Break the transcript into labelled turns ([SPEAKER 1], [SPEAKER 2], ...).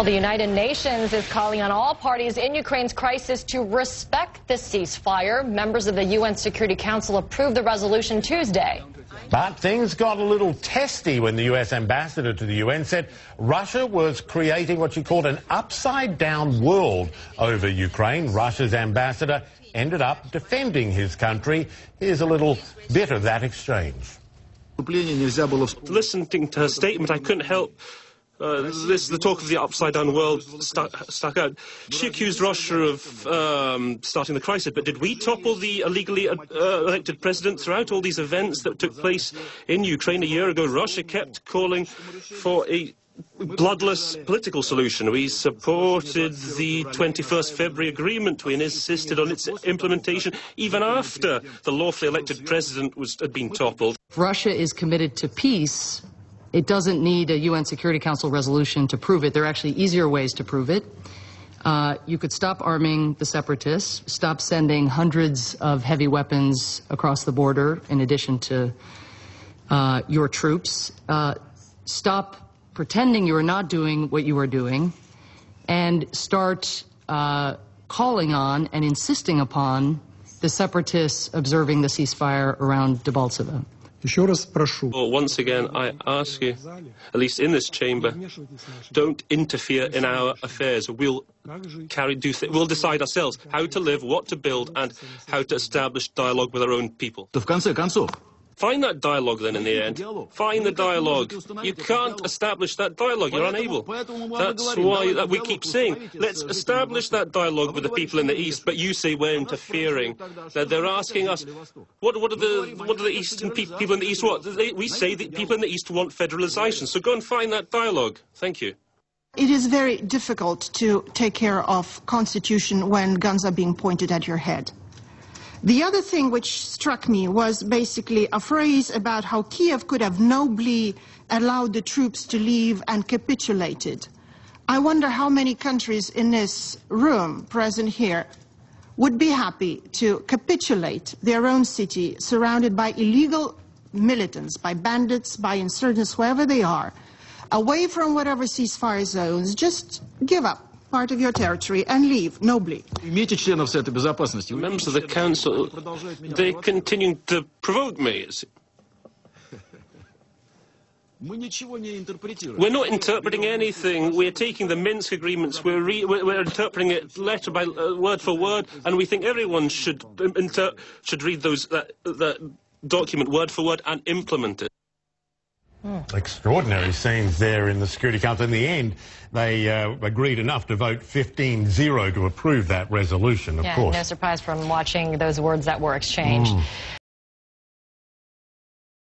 [SPEAKER 1] Well, the United Nations is calling on all parties in Ukraine's crisis to respect the ceasefire. Members of the UN Security Council approved the resolution Tuesday.
[SPEAKER 2] But things got a little testy when the US ambassador to the UN said Russia was creating what she called an upside-down world over Ukraine. Russia's ambassador ended up defending his country. Here's a little bit of that exchange.
[SPEAKER 3] Listening to her statement, I couldn't help the talk of the upside-down world stuck out. She accused Russia of starting the crisis, but did we topple the illegally elected president throughout all these events that took place in Ukraine a year ago? Russia kept calling for a bloodless political solution. We supported the 21st February agreement. We insisted on its implementation even after the lawfully elected president had been toppled.
[SPEAKER 4] If Russia is committed to peace, it doesn't need a UN Security Council resolution to prove it. There are actually easier ways to prove it. You could stop arming the separatists, stop sending hundreds of heavy weapons across the border in addition to your troops, stop pretending you are not doing what you are doing, and start calling on and insisting upon the separatists observing the ceasefire around Debaltseve.
[SPEAKER 3] Once again, I ask you, at least in this chamber, don't interfere in our affairs. We'll decide ourselves how to live, what to build, and how to establish dialogue with our own people. Find that dialogue then in the end. Find the dialogue. You can't establish that dialogue. You're unable. That's why we keep saying, let's establish that dialogue with the people in the East, but you say we're interfering. That they're asking us, what do the Eastern people in the East want? We say that people in the East want federalization. So go and find that dialogue. Thank you.
[SPEAKER 5] It is very difficult to take care of constitution when guns are being pointed at your head. The other thing which struck me was basically a phrase about how Kiev could have nobly allowed the troops to leave and capitulated. I wonder how many countries in this room, present here, would be happy to capitulate their own city surrounded by illegal militants, by bandits, by insurgents, wherever they are, away from whatever ceasefire zones. Just give up part of your territory and leave nobly.
[SPEAKER 3] Members of the Council, they continue to provoke me. We're not interpreting anything. We're taking the Minsk agreements, we're interpreting it letter by word for word, and we think everyone should read that document word for word and implement it.
[SPEAKER 2] Extraordinary scenes there in the Security Council. In the end, they agreed enough to vote 15-0 to approve that resolution, of course.
[SPEAKER 1] No surprise from watching those words that were exchanged.